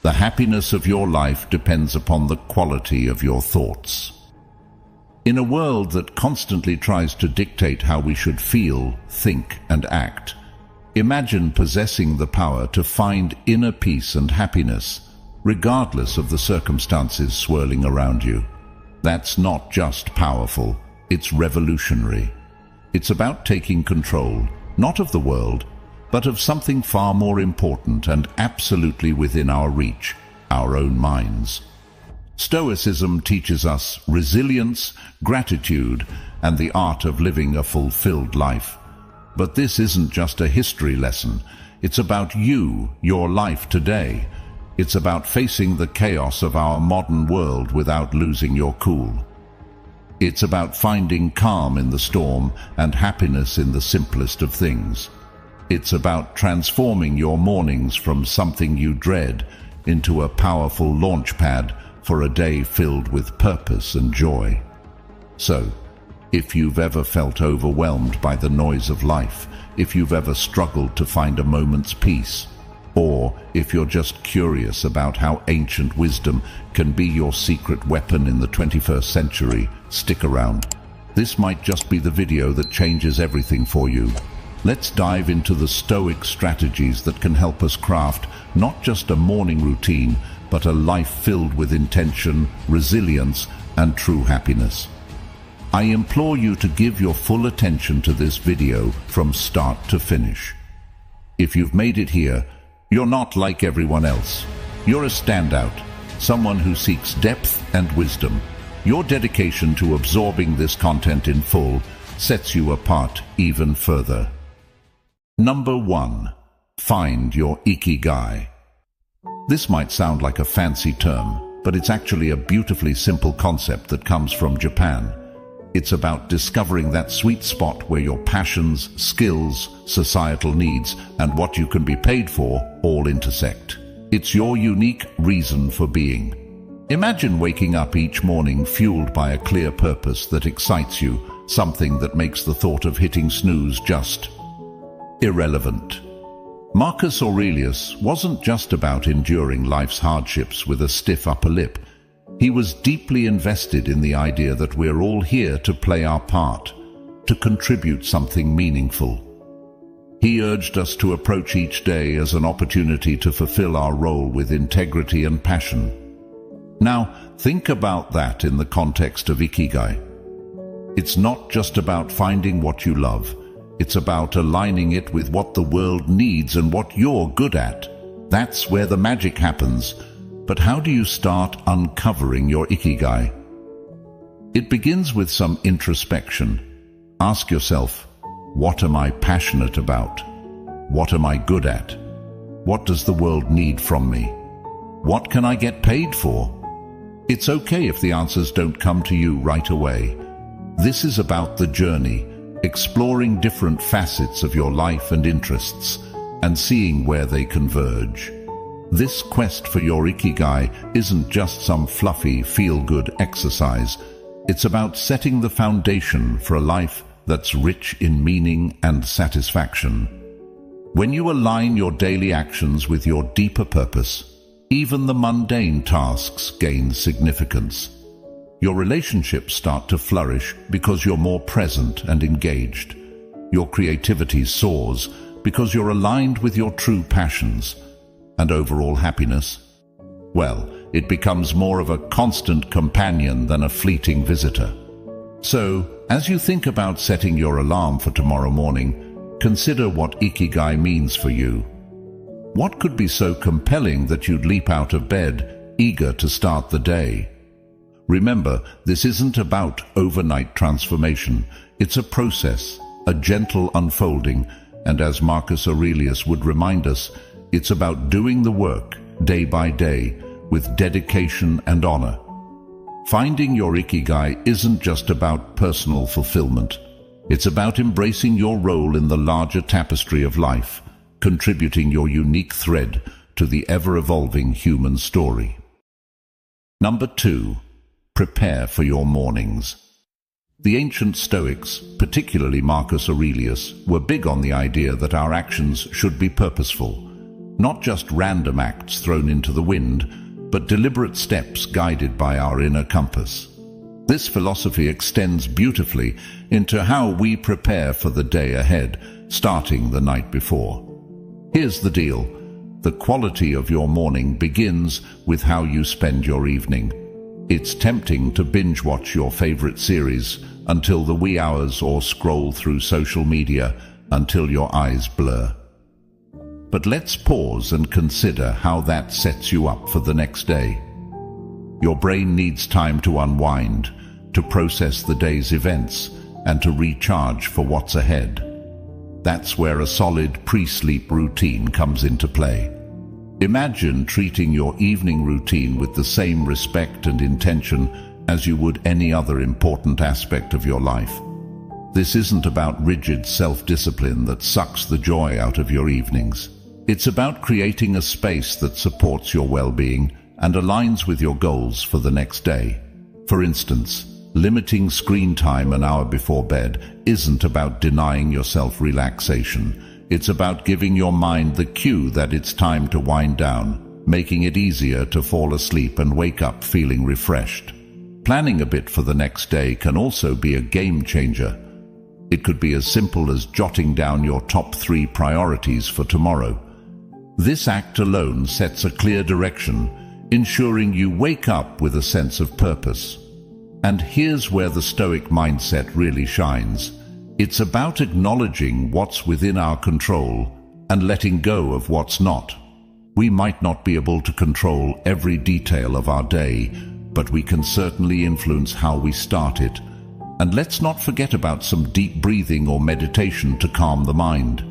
The happiness of your life depends upon the quality of your thoughts. In a world that constantly tries to dictate how we should feel, think, and act, imagine possessing the power to find inner peace and happiness, regardless of the circumstances swirling around you. That's not just powerful, it's revolutionary. It's about taking control, not of the world, but of something far more important and absolutely within our reach, our own minds. Stoicism teaches us resilience, gratitude, and the art of living a fulfilled life. But this isn't just a history lesson. It's about you, your life today. It's about facing the chaos of our modern world without losing your cool. It's about finding calm in the storm and happiness in the simplest of things. It's about transforming your mornings from something you dread into a powerful launchpad for a day filled with purpose and joy. So, if you've ever felt overwhelmed by the noise of life, if you've ever struggled to find a moment's peace, or if you're just curious about how ancient wisdom can be your secret weapon in the 21st century, stick around. This might just be the video that changes everything for you. Let's dive into the Stoic strategies that can help us craft not just a morning routine, but a life filled with intention, resilience, and true happiness. I implore you to give your full attention to this video from start to finish. If you've made it here, you're not like everyone else. You're a standout, someone who seeks depth and wisdom. Your dedication to absorbing this content in full sets you apart even further. Number 1. Find your ikigai. This might sound like a fancy term, but it's actually a beautifully simple concept that comes from Japan. It's about discovering that sweet spot where your passions, skills, societal needs, and what you can be paid for all intersect. It's your unique reason for being. Imagine waking up each morning fueled by a clear purpose that excites you, something that makes the thought of hitting snooze just irrelevant. Marcus Aurelius wasn't just about enduring life's hardships with a stiff upper lip. He was deeply invested in the idea that we're all here to play our part, to contribute something meaningful. He urged us to approach each day as an opportunity to fulfill our role with integrity and passion. Now, think about that in the context of ikigai. It's not just about finding what you love. It's about aligning it with what the world needs and what you're good at. That's where the magic happens. But how do you start uncovering your ikigai? It begins with some introspection. Ask yourself, what am I passionate about? What am I good at? What does the world need from me? What can I get paid for? It's okay if the answers don't come to you right away. This is about the journey, exploring different facets of your life and interests, and seeing where they converge. This quest for your ikigai isn't just some fluffy, feel-good exercise. It's about setting the foundation for a life that's rich in meaning and satisfaction. When you align your daily actions with your deeper purpose, even the mundane tasks gain significance. Your relationships start to flourish because you're more present and engaged. Your creativity soars because you're aligned with your true passions. And overall happiness? Well, it becomes more of a constant companion than a fleeting visitor. So, as you think about setting your alarm for tomorrow morning, consider what ikigai means for you. What could be so compelling that you'd leap out of bed, eager to start the day? Remember, this isn't about overnight transformation. It's a process, a gentle unfolding, and as Marcus Aurelius would remind us, it's about doing the work, day by day, with dedication and honor. Finding your ikigai isn't just about personal fulfillment. It's about embracing your role in the larger tapestry of life, contributing your unique thread to the ever-evolving human story. Number 2. Prepare for your mornings. The ancient Stoics, particularly Marcus Aurelius, were big on the idea that our actions should be purposeful. Not just random acts thrown into the wind, but deliberate steps guided by our inner compass. This philosophy extends beautifully into how we prepare for the day ahead, starting the night before. Here's the deal. The quality of your morning begins with how you spend your evening. It's tempting to binge-watch your favorite series until the wee hours or scroll through social media until your eyes blur. But let's pause and consider how that sets you up for the next day. Your brain needs time to unwind, to process the day's events, and to recharge for what's ahead. That's where a solid pre-sleep routine comes into play. Imagine treating your evening routine with the same respect and intention as you would any other important aspect of your life. This isn't about rigid self-discipline that sucks the joy out of your evenings. It's about creating a space that supports your well-being and aligns with your goals for the next day. For instance, limiting screen time an hour before bed isn't about denying yourself relaxation. It's about giving your mind the cue that it's time to wind down, making it easier to fall asleep and wake up feeling refreshed. Planning a bit for the next day can also be a game changer. It could be as simple as jotting down your top 3 priorities for tomorrow. This act alone sets a clear direction, ensuring you wake up with a sense of purpose. And here's where the Stoic mindset really shines. It's about acknowledging what's within our control and letting go of what's not. We might not be able to control every detail of our day, but we can certainly influence how we start it. And let's not forget about some deep breathing or meditation to calm the mind.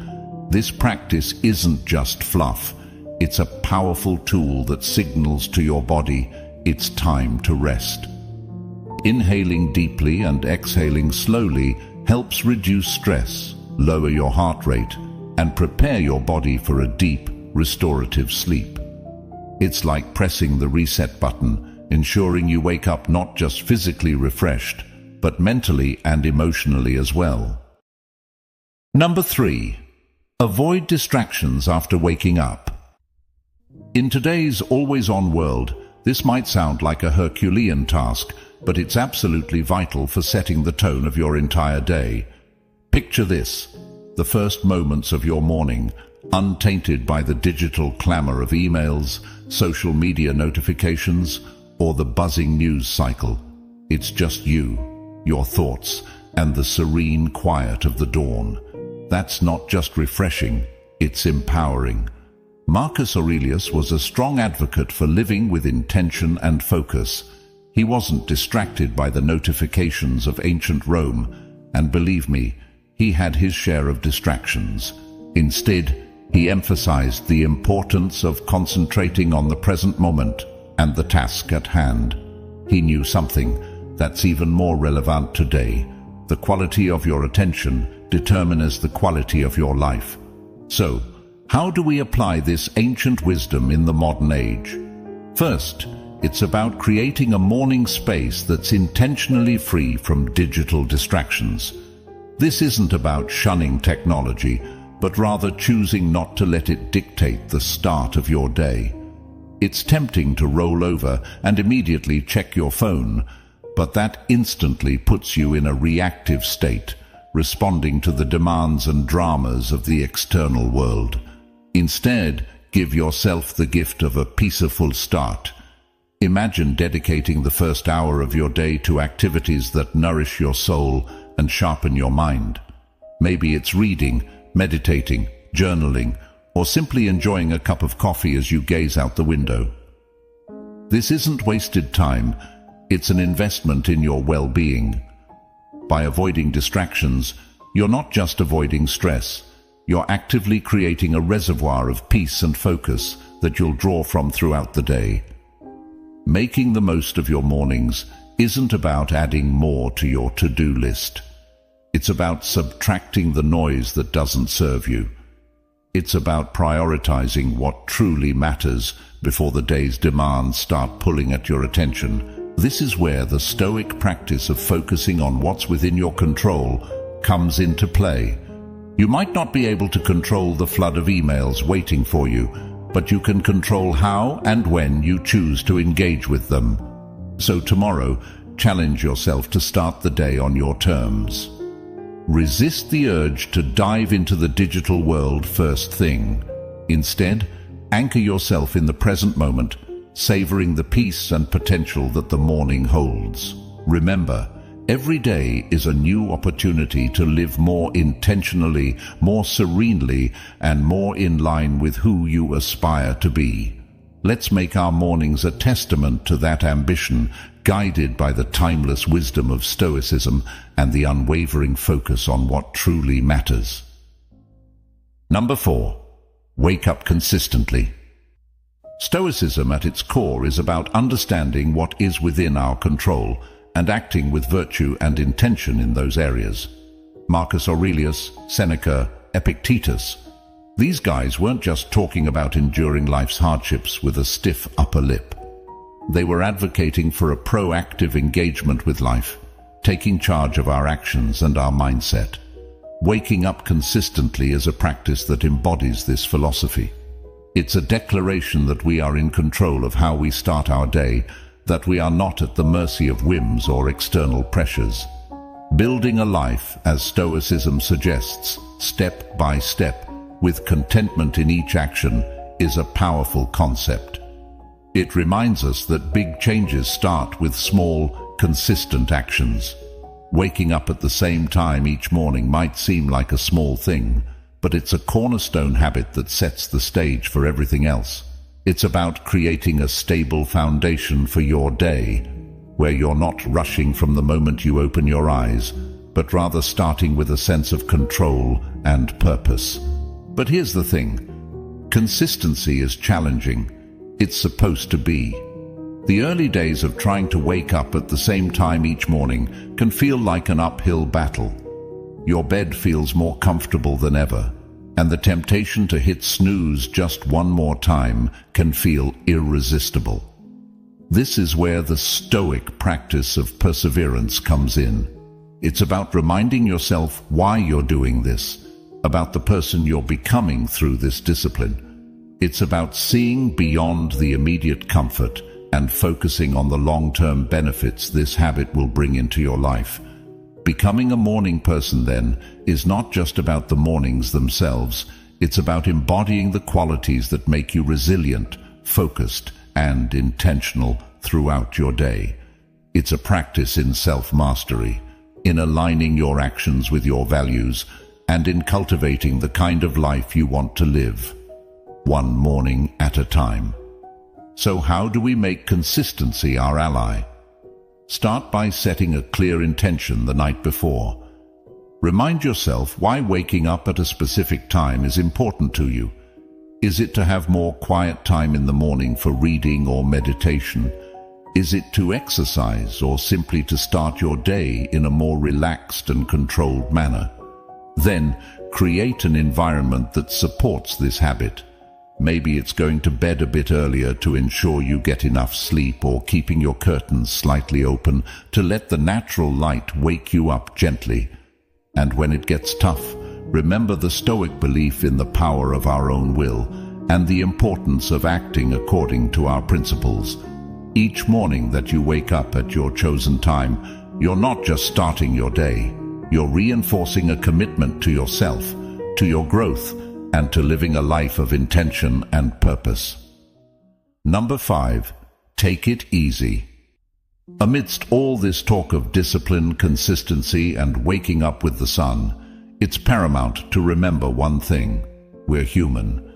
This practice isn't just fluff. It's a powerful tool that signals to your body it's time to rest. Inhaling deeply and exhaling slowly helps reduce stress, lower your heart rate, and prepare your body for a deep, restorative sleep. It's like pressing the reset button, ensuring you wake up not just physically refreshed, but mentally and emotionally as well. Number 3. Avoid distractions after waking up. In today's always-on world, this might sound like a Herculean task, but it's absolutely vital for setting the tone of your entire day. Picture this: the first moments of your morning, untainted by the digital clamor of emails, social media notifications, or the buzzing news cycle. It's just you, your thoughts, and the serene quiet of the dawn. That's not just refreshing, it's empowering. Marcus Aurelius was a strong advocate for living with intention and focus. He wasn't distracted by the notifications of ancient Rome, and believe me, he had his share of distractions. Instead, he emphasized the importance of concentrating on the present moment and the task at hand. He knew something that's even more relevant today. The quality of your attention determines the quality of your life. So, how do we apply this ancient wisdom in the modern age? First, it's about creating a morning space that's intentionally free from digital distractions. This isn't about shunning technology, but rather choosing not to let it dictate the start of your day. It's tempting to roll over and immediately check your phone, but that instantly puts you in a reactive state, responding to the demands and dramas of the external world. Instead, give yourself the gift of a peaceful start. Imagine dedicating the first hour of your day to activities that nourish your soul and sharpen your mind. Maybe it's reading, meditating, journaling, or simply enjoying a cup of coffee as you gaze out the window. This isn't wasted time, it's an investment in your well-being. By avoiding distractions, you're not just avoiding stress, you're actively creating a reservoir of peace and focus that you'll draw from throughout the day. Making the most of your mornings isn't about adding more to your to-do list. It's about subtracting the noise that doesn't serve you. It's about prioritizing what truly matters before the day's demands start pulling at your attention. This is where the Stoic practice of focusing on what's within your control comes into play. You might not be able to control the flood of emails waiting for you, but you can control how and when you choose to engage with them. So tomorrow, challenge yourself to start the day on your terms. Resist the urge to dive into the digital world first thing. Instead, anchor yourself in the present moment, savoring the peace and potential that the morning holds. Remember, every day is a new opportunity to live more intentionally, more serenely, and more in line with who you aspire to be. Let's make our mornings a testament to that ambition, guided by the timeless wisdom of Stoicism and the unwavering focus on what truly matters. Number 4. Wake up consistently. Stoicism at its core is about understanding what is within our control and acting with virtue and intention in those areas. Marcus Aurelius, Seneca, Epictetus. These guys weren't just talking about enduring life's hardships with a stiff upper lip. They were advocating for a proactive engagement with life, taking charge of our actions and our mindset. Waking up consistently is a practice that embodies this philosophy. It's a declaration that we are in control of how we start our day, that we are not at the mercy of whims or external pressures. Building a life, as Stoicism suggests, step by step, with contentment in each action, is a powerful concept. It reminds us that big changes start with small, consistent actions. Waking up at the same time each morning might seem like a small thing, but it's a cornerstone habit that sets the stage for everything else. It's about creating a stable foundation for your day, where you're not rushing from the moment you open your eyes, but rather starting with a sense of control and purpose. But here's the thing. Consistency is challenging. It's supposed to be. The early days of trying to wake up at the same time each morning can feel like an uphill battle. Your bed feels more comfortable than ever, and the temptation to hit snooze just one more time can feel irresistible. This is where the Stoic practice of perseverance comes in. It's about reminding yourself why you're doing this, about the person you're becoming through this discipline. It's about seeing beyond the immediate comfort and focusing on the long-term benefits this habit will bring into your life. Becoming a morning person, then, is not just about the mornings themselves. It's about embodying the qualities that make you resilient, focused, and intentional throughout your day. It's a practice in self-mastery, in aligning your actions with your values, and in cultivating the kind of life you want to live, one morning at a time. So how do we make consistency our ally? Start by setting a clear intention the night before. Remind yourself why waking up at a specific time is important to you. Is it to have more quiet time in the morning for reading or meditation? Is it to exercise or simply to start your day in a more relaxed and controlled manner? Then, create an environment that supports this habit. Maybe it's going to bed a bit earlier to ensure you get enough sleep, or keeping your curtains slightly open to let the natural light wake you up gently. And when it gets tough, remember the Stoic belief in the power of our own will and the importance of acting according to our principles. Each morning that you wake up at your chosen time, you're not just starting your day, you're reinforcing a commitment to yourself, to your growth, and to living a life of intention and purpose. Number 5. Take it easy. Amidst all this talk of discipline, consistency, and waking up with the sun, it's paramount to remember one thing: we're human.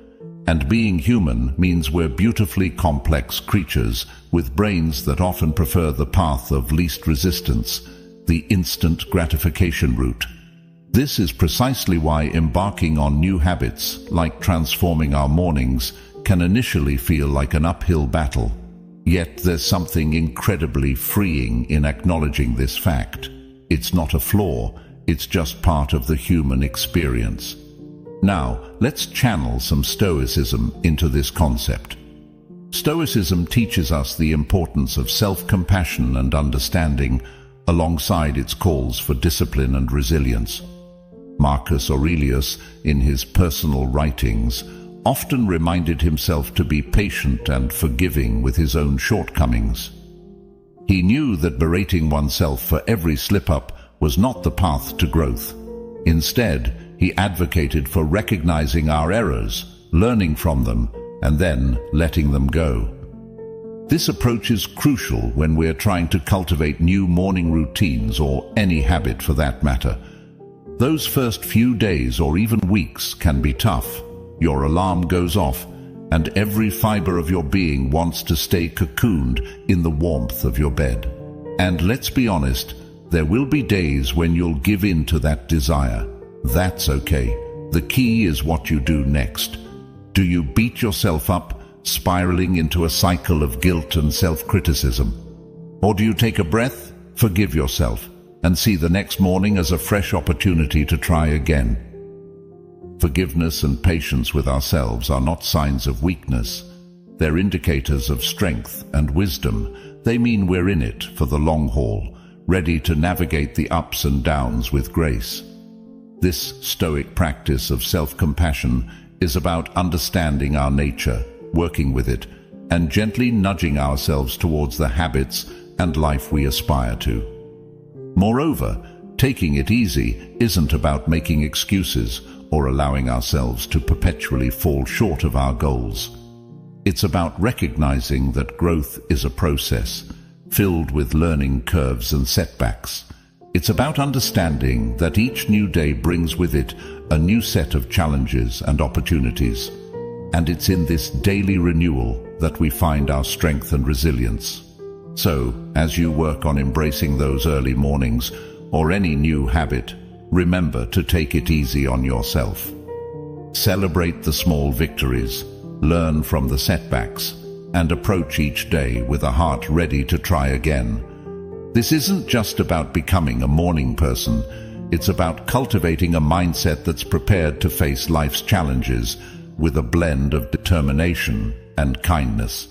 And being human means we're beautifully complex creatures with brains that often prefer the path of least resistance, the instant gratification route. This is precisely why embarking on new habits, like transforming our mornings, can initially feel like an uphill battle. Yet there's something incredibly freeing in acknowledging this fact. It's not a flaw, it's just part of the human experience. Now, let's channel some Stoicism into this concept. Stoicism teaches us the importance of self-compassion and understanding, alongside its calls for discipline and resilience. Marcus Aurelius, in his personal writings, often reminded himself to be patient and forgiving with his own shortcomings. He knew that berating oneself for every slip-up was not the path to growth. Instead, he advocated for recognizing our errors, learning from them, and then letting them go. This approach is crucial when we're trying to cultivate new morning routines or any habit for that matter. Those first few days or even weeks can be tough. Your alarm goes off, and every fiber of your being wants to stay cocooned in the warmth of your bed. And let's be honest, there will be days when you'll give in to that desire. That's okay. The key is what you do next. Do you beat yourself up, spiraling into a cycle of guilt and self-criticism? Or do you take a breath, forgive yourself, and see the next morning as a fresh opportunity to try again? Forgiveness and patience with ourselves are not signs of weakness. They're indicators of strength and wisdom. They mean we're in it for the long haul, ready to navigate the ups and downs with grace. This Stoic practice of self-compassion is about understanding our nature, working with it, and gently nudging ourselves towards the habits and life we aspire to. Moreover, taking it easy isn't about making excuses or allowing ourselves to perpetually fall short of our goals. It's about recognizing that growth is a process, filled with learning curves and setbacks. It's about understanding that each new day brings with it a new set of challenges and opportunities. And it's in this daily renewal that we find our strength and resilience. So, as you work on embracing those early mornings or any new habit, remember to take it easy on yourself. Celebrate the small victories, learn from the setbacks, and approach each day with a heart ready to try again. This isn't just about becoming a morning person. It's about cultivating a mindset that's prepared to face life's challenges with a blend of determination and kindness.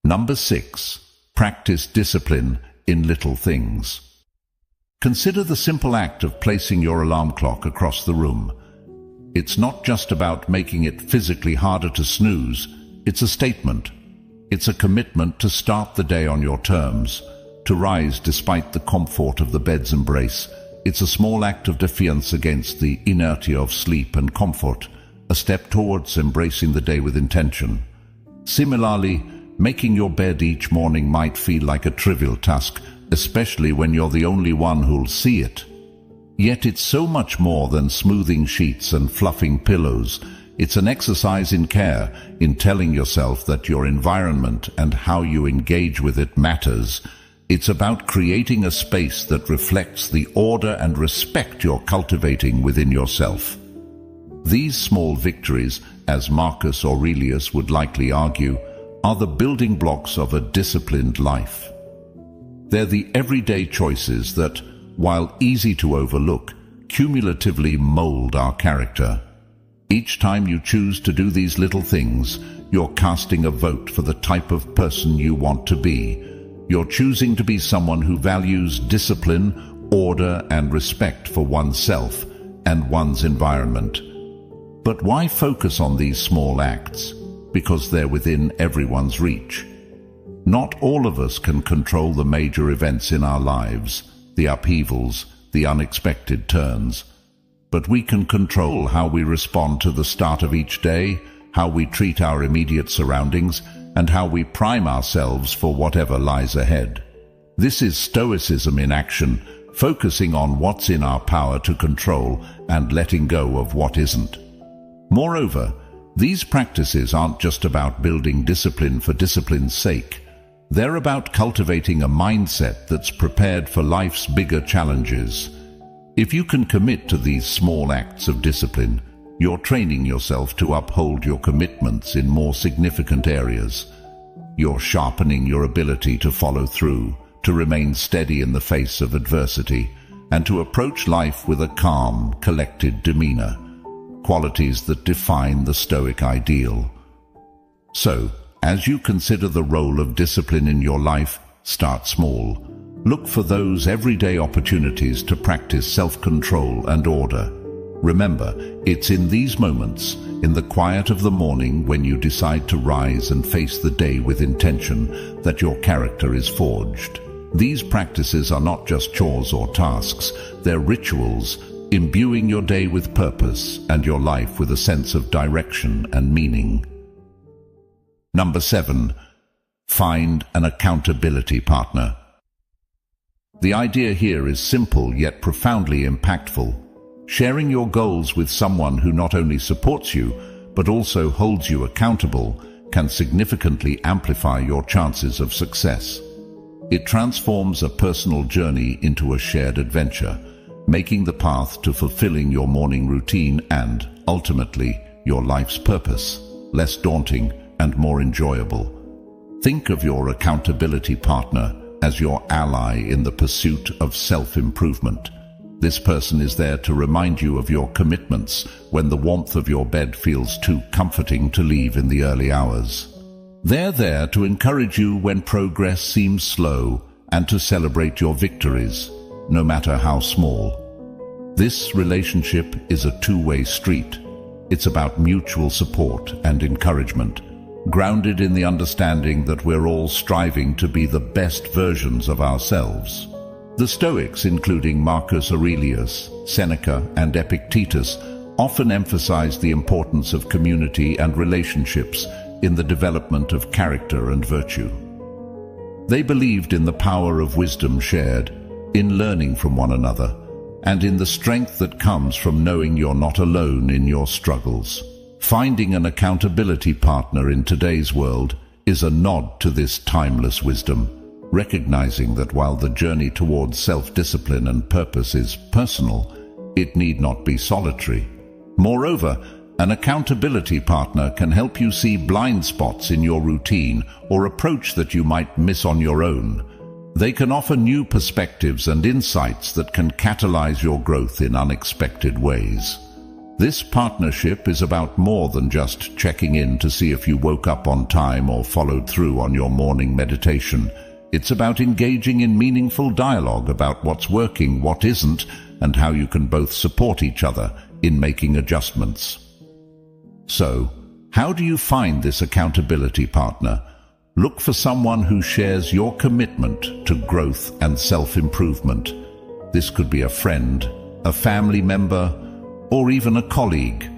Number 6. Practice discipline in little things. Consider the simple act of placing your alarm clock across the room. It's not just about making it physically harder to snooze. It's a statement. It's a commitment to start the day on your terms, to rise despite the comfort of the bed's embrace. It's a small act of defiance against the inertia of sleep and comfort, a step towards embracing the day with intention. Similarly, making your bed each morning might feel like a trivial task, especially when you're the only one who'll see it. Yet it's so much more than smoothing sheets and fluffing pillows. It's an exercise in care, in telling yourself that your environment and how you engage with it matters. It's about creating a space that reflects the order and respect you're cultivating within yourself. These small victories, as Marcus Aurelius would likely argue, are the building blocks of a disciplined life. They're the everyday choices that, while easy to overlook, cumulatively mold our character. Each time you choose to do these little things, you're casting a vote for the type of person you want to be. You're choosing to be someone who values discipline, order, and respect for oneself and one's environment. But why focus on these small acts? Because they're within everyone's reach. Not all of us can control the major events in our lives, the upheavals, the unexpected turns. But we can control how we respond to the start of each day, how we treat our immediate surroundings, and how we prime ourselves for whatever lies ahead. This is Stoicism in action, focusing on what's in our power to control and letting go of what isn't. Moreover, these practices aren't just about building discipline for discipline's sake. They're about cultivating a mindset that's prepared for life's bigger challenges. If you can commit to these small acts of discipline, you're training yourself to uphold your commitments in more significant areas. You're sharpening your ability to follow through, to remain steady in the face of adversity, and to approach life with a calm, collected demeanor, qualities that define the Stoic ideal. So, as you consider the role of discipline in your life, start small. Look for those everyday opportunities to practice self-control and order. Remember, it's in these moments, in the quiet of the morning when you decide to rise and face the day with intention, that your character is forged. These practices are not just chores or tasks, they're rituals, imbuing your day with purpose and your life with a sense of direction and meaning. Number 7. Find an accountability partner. The idea here is simple yet profoundly impactful. Sharing your goals with someone who not only supports you, but also holds you accountable, can significantly amplify your chances of success. It transforms a personal journey into a shared adventure, making the path to fulfilling your morning routine and, ultimately, your life's purpose less daunting and more enjoyable. Think of your accountability partner as your ally in the pursuit of self-improvement. This person is there to remind you of your commitments when the warmth of your bed feels too comforting to leave in the early hours. They're there to encourage you when progress seems slow and to celebrate your victories, no matter how small. This relationship is a two-way street. It's about mutual support and encouragement, grounded in the understanding that we're all striving to be the best versions of ourselves. The Stoics, including Marcus Aurelius, Seneca, and Epictetus, often emphasized the importance of community and relationships in the development of character and virtue. They believed in the power of wisdom shared, in learning from one another, and in the strength that comes from knowing you're not alone in your struggles. Finding an accountability partner in today's world is a nod to this timeless wisdom, recognizing that while the journey towards self-discipline and purpose is personal, it need not be solitary. Moreover, an accountability partner can help you see blind spots in your routine or approach that you might miss on your own. They can offer new perspectives and insights that can catalyze your growth in unexpected ways. This partnership is about more than just checking in to see if you woke up on time or followed through on your morning meditation. It's about engaging in meaningful dialogue about what's working, what isn't, and how you can both support each other in making adjustments. So, how do you find this accountability partner? Look for someone who shares your commitment to growth and self-improvement. This could be a friend, a family member, or even a colleague.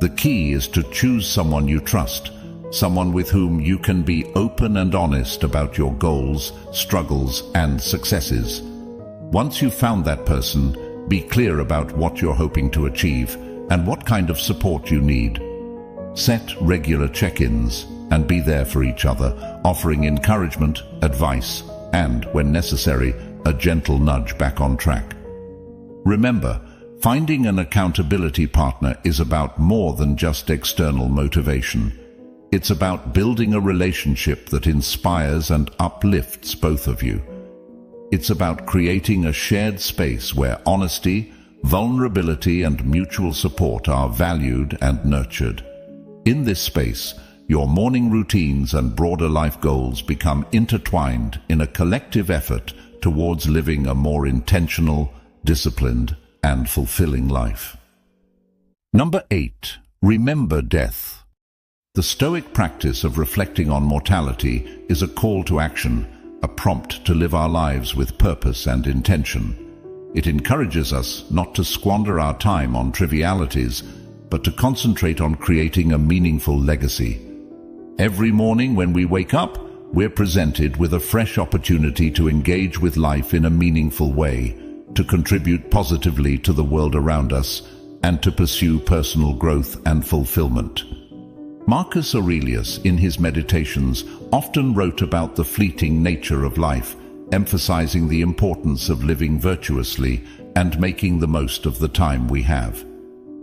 The key is to choose someone you trust, someone with whom you can be open and honest about your goals, struggles, and successes. Once you've found that person, be clear about what you're hoping to achieve and what kind of support you need. Set regular check-ins and be there for each other, offering encouragement, advice, and, when necessary, a gentle nudge back on track. Remember, finding an accountability partner is about more than just external motivation. It's about building a relationship that inspires and uplifts both of you. It's about creating a shared space where honesty, vulnerability, and mutual support are valued and nurtured. In this space, your morning routines and broader life goals become intertwined in a collective effort towards living a more intentional, disciplined, and fulfilling life. Number 8. Remember death. The Stoic practice of reflecting on mortality is a call to action, a prompt to live our lives with purpose and intention. It encourages us not to squander our time on trivialities, but to concentrate on creating a meaningful legacy. Every morning when we wake up, we're presented with a fresh opportunity to engage with life in a meaningful way, to contribute positively to the world around us, and to pursue personal growth and fulfillment. Marcus Aurelius, in his Meditations, often wrote about the fleeting nature of life, emphasizing the importance of living virtuously and making the most of the time we have.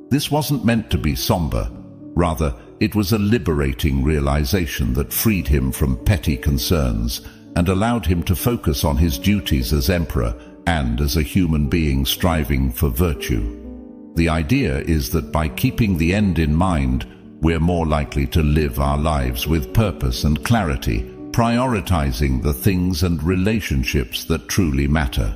This wasn't meant to be somber. Rather, it was a liberating realization that freed him from petty concerns and allowed him to focus on his duties as emperor and as a human being striving for virtue. The idea is that by keeping the end in mind, we're more likely to live our lives with purpose and clarity, prioritizing the things and relationships that truly matter.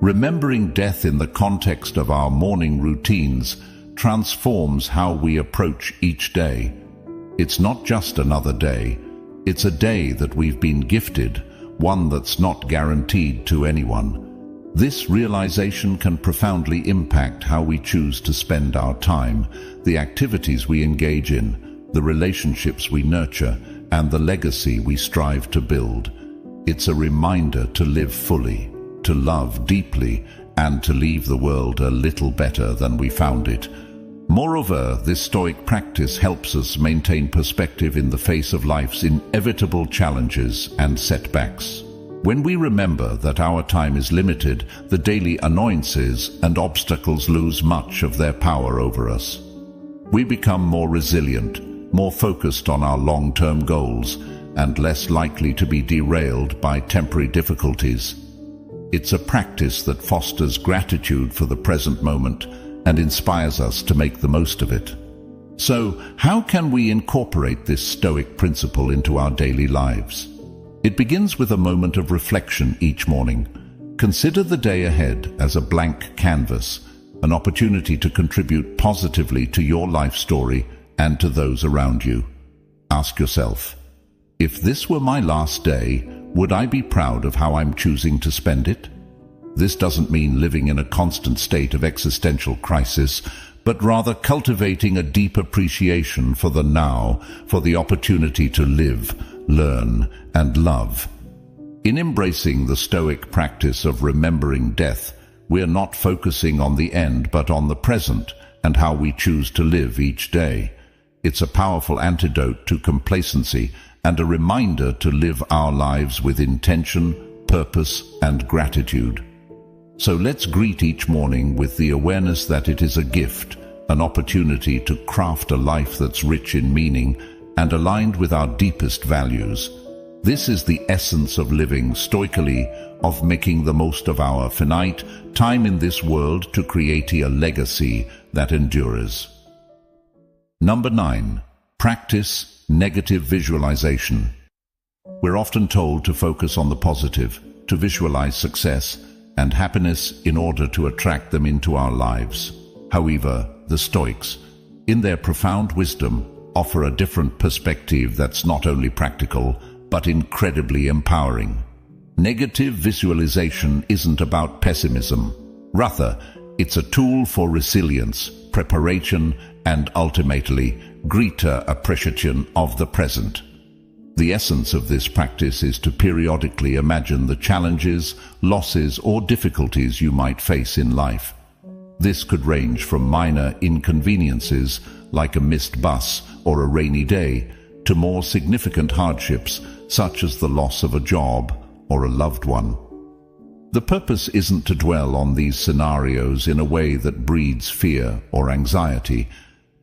Remembering death in the context of our morning routines transforms how we approach each day. It's not just another day, it's a day that we've been gifted, one that's not guaranteed to anyone. This realization can profoundly impact how we choose to spend our time, the activities we engage in, the relationships we nurture, and the legacy we strive to build. It's a reminder to live fully, to love deeply, and to leave the world a little better than we found it. Moreover, this Stoic practice helps us maintain perspective in the face of life's inevitable challenges and setbacks. When we remember that our time is limited, the daily annoyances and obstacles lose much of their power over us. We become more resilient, more focused on our long-term goals, and less likely to be derailed by temporary difficulties. It's a practice that fosters gratitude for the present moment and inspires us to make the most of it. So, how can we incorporate this Stoic principle into our daily lives? It begins with a moment of reflection each morning. Consider the day ahead as a blank canvas, an opportunity to contribute positively to your life story and to those around you. Ask yourself, if this were my last day, would I be proud of how I'm choosing to spend it? This doesn't mean living in a constant state of existential crisis, but rather cultivating a deep appreciation for the now, for the opportunity to live, learn, and love. In embracing the Stoic practice of remembering death, we're not focusing on the end but on the present and how we choose to live each day. It's a powerful antidote to complacency and a reminder to live our lives with intention, purpose, and gratitude. So let's greet each morning with the awareness that it is a gift, an opportunity to craft a life that's rich in meaning and aligned with our deepest values. This is the essence of living stoically, of making the most of our finite time in this world to create a legacy that endures. Number 9. Practice negative visualization. We're often told to focus on the positive, to visualize success and happiness in order to attract them into our lives. However, the Stoics, in their profound wisdom, offer a different perspective that's not only practical, but incredibly empowering. Negative visualization isn't about pessimism. Rather, it's a tool for resilience, preparation, and ultimately, greater appreciation of the present. The essence of this practice is to periodically imagine the challenges, losses, or difficulties you might face in life. This could range from minor inconveniences, like a missed bus or a rainy day, to more significant hardships, such as the loss of a job or a loved one. The purpose isn't to dwell on these scenarios in a way that breeds fear or anxiety,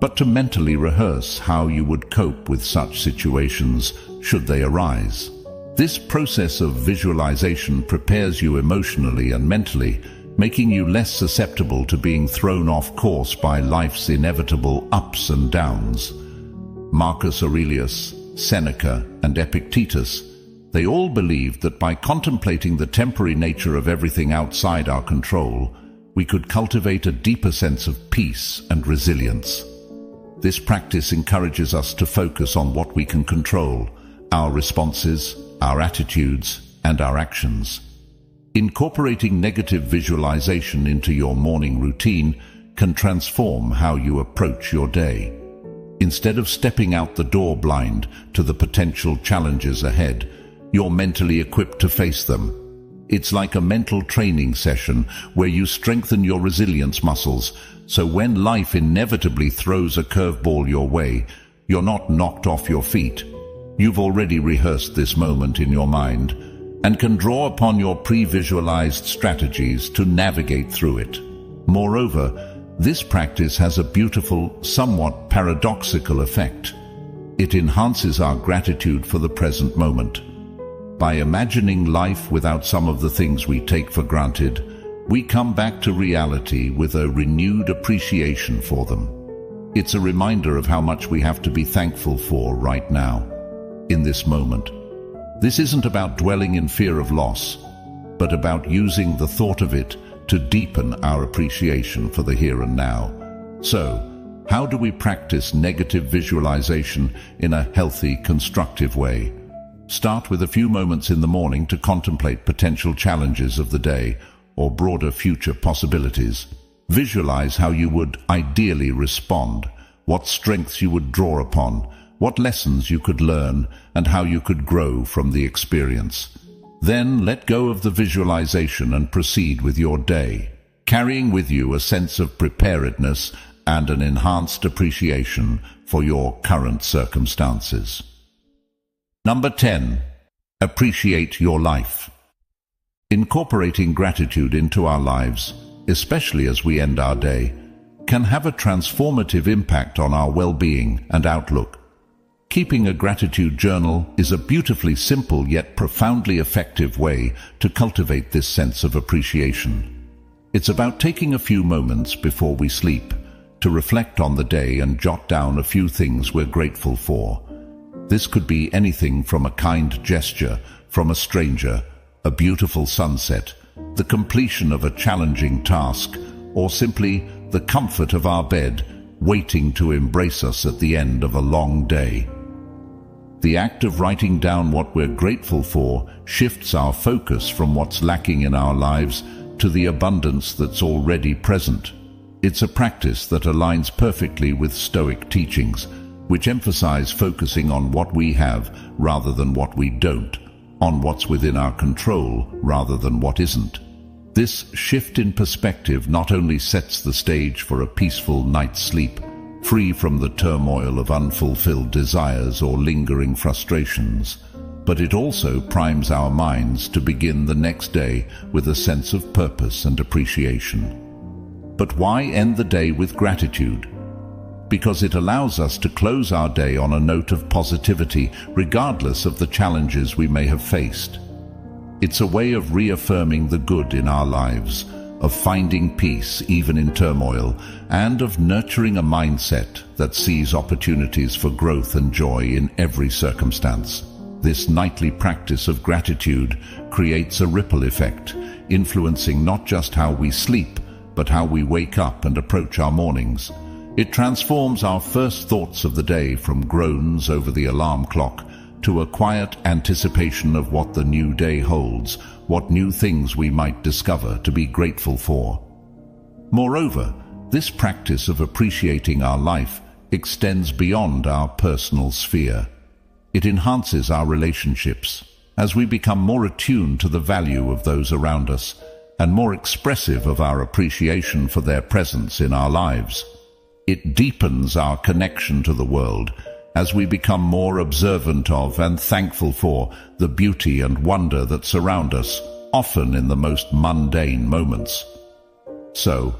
but to mentally rehearse how you would cope with such situations should they arise. This process of visualization prepares you emotionally and mentally, making you less susceptible to being thrown off course by life's inevitable ups and downs. Marcus Aurelius, Seneca, and Epictetus, they all believed that by contemplating the temporary nature of everything outside our control, we could cultivate a deeper sense of peace and resilience. This practice encourages us to focus on what we can control, our responses, our attitudes, and our actions. Incorporating negative visualization into your morning routine can transform how you approach your day. Instead of stepping out the door blind to the potential challenges ahead, you're mentally equipped to face them. It's like a mental training session where you strengthen your resilience muscles, so when life inevitably throws a curveball your way, you're not knocked off your feet. You've already rehearsed this moment in your mind and can draw upon your pre-visualized strategies to navigate through it. Moreover, this practice has a beautiful, somewhat paradoxical effect. It enhances our gratitude for the present moment. By imagining life without some of the things we take for granted, we come back to reality with a renewed appreciation for them. It's a reminder of how much we have to be thankful for right now, in this moment. This isn't about dwelling in fear of loss, but about using the thought of it to deepen our appreciation for the here and now. So, how do we practice negative visualization in a healthy, constructive way? Start with a few moments in the morning to contemplate potential challenges of the day or broader future possibilities. Visualize how you would ideally respond, what strengths you would draw upon, what lessons you could learn, and how you could grow from the experience. Then let go of the visualization and proceed with your day, carrying with you a sense of preparedness and an enhanced appreciation for your current circumstances. Number 10. Appreciate your life. Incorporating gratitude into our lives, especially as we end our day, can have a transformative impact on our well-being and outlook. Keeping a gratitude journal is a beautifully simple yet profoundly effective way to cultivate this sense of appreciation. It's about taking a few moments before we sleep to reflect on the day and jot down a few things we're grateful for. This could be anything from a kind gesture from a stranger, a beautiful sunset, the completion of a challenging task, or simply the comfort of our bed, waiting to embrace us at the end of a long day. The act of writing down what we're grateful for shifts our focus from what's lacking in our lives to the abundance that's already present. It's a practice that aligns perfectly with Stoic teachings, which emphasize focusing on what we have rather than what we don't, on what's within our control rather than what isn't. This shift in perspective not only sets the stage for a peaceful night's sleep, free from the turmoil of unfulfilled desires or lingering frustrations, but it also primes our minds to begin the next day with a sense of purpose and appreciation. But why end the day with gratitude? Because it allows us to close our day on a note of positivity, regardless of the challenges we may have faced. It's a way of reaffirming the good in our lives, of finding peace even in turmoil, and of nurturing a mindset that sees opportunities for growth and joy in every circumstance. This nightly practice of gratitude creates a ripple effect, influencing not just how we sleep, but how we wake up and approach our mornings. It transforms our first thoughts of the day from groans over the alarm clock to a quiet anticipation of what the new day holds, what new things we might discover to be grateful for. Moreover, this practice of appreciating our life extends beyond our personal sphere. It enhances our relationships as we become more attuned to the value of those around us and more expressive of our appreciation for their presence in our lives. It deepens our connection to the world as we become more observant of and thankful for the beauty and wonder that surround us, often in the most mundane moments. So,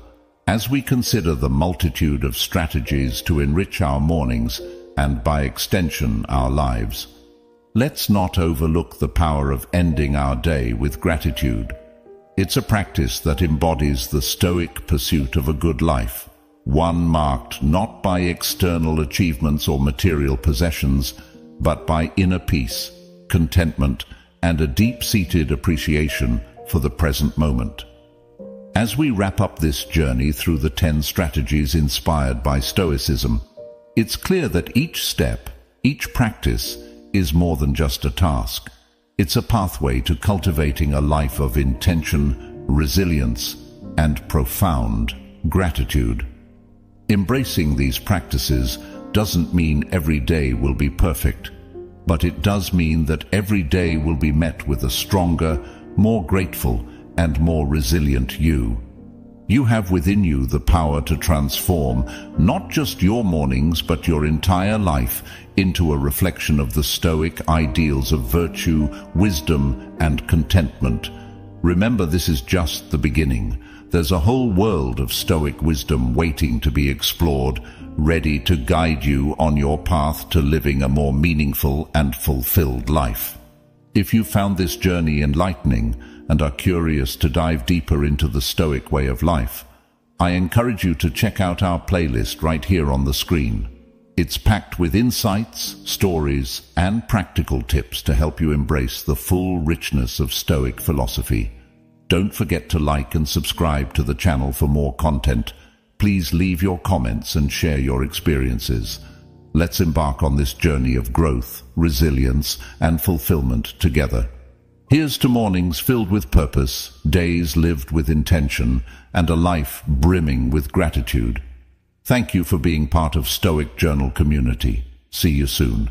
as we consider the multitude of strategies to enrich our mornings and by extension our lives, let's not overlook the power of ending our day with gratitude. It's a practice that embodies the Stoic pursuit of a good life, one marked not by external achievements or material possessions, but by inner peace, contentment, and a deep-seated appreciation for the present moment. As we wrap up this journey through the 10 strategies inspired by Stoicism, it's clear that each step, each practice, is more than just a task. It's a pathway to cultivating a life of intention, resilience, and profound gratitude. Embracing these practices doesn't mean every day will be perfect, but it does mean that every day will be met with a stronger, more grateful, and more resilient you. You have within you the power to transform not just your mornings but your entire life into a reflection of the Stoic ideals of virtue, wisdom, and contentment. Remember, this is just the beginning. There's a whole world of Stoic wisdom waiting to be explored, ready to guide you on your path to living a more meaningful and fulfilled life. If you found this journey enlightening and are curious to dive deeper into the Stoic way of life, I encourage you to check out our playlist right here on the screen. It's packed with insights, stories, and practical tips to help you embrace the full richness of Stoic philosophy. Don't forget to like and subscribe to the channel for more content. Please leave your comments and share your experiences. Let's embark on this journey of growth, resilience, and fulfillment together. Here's to mornings filled with purpose, days lived with intention, and a life brimming with gratitude. Thank you for being part of Stoic Journal community. See you soon.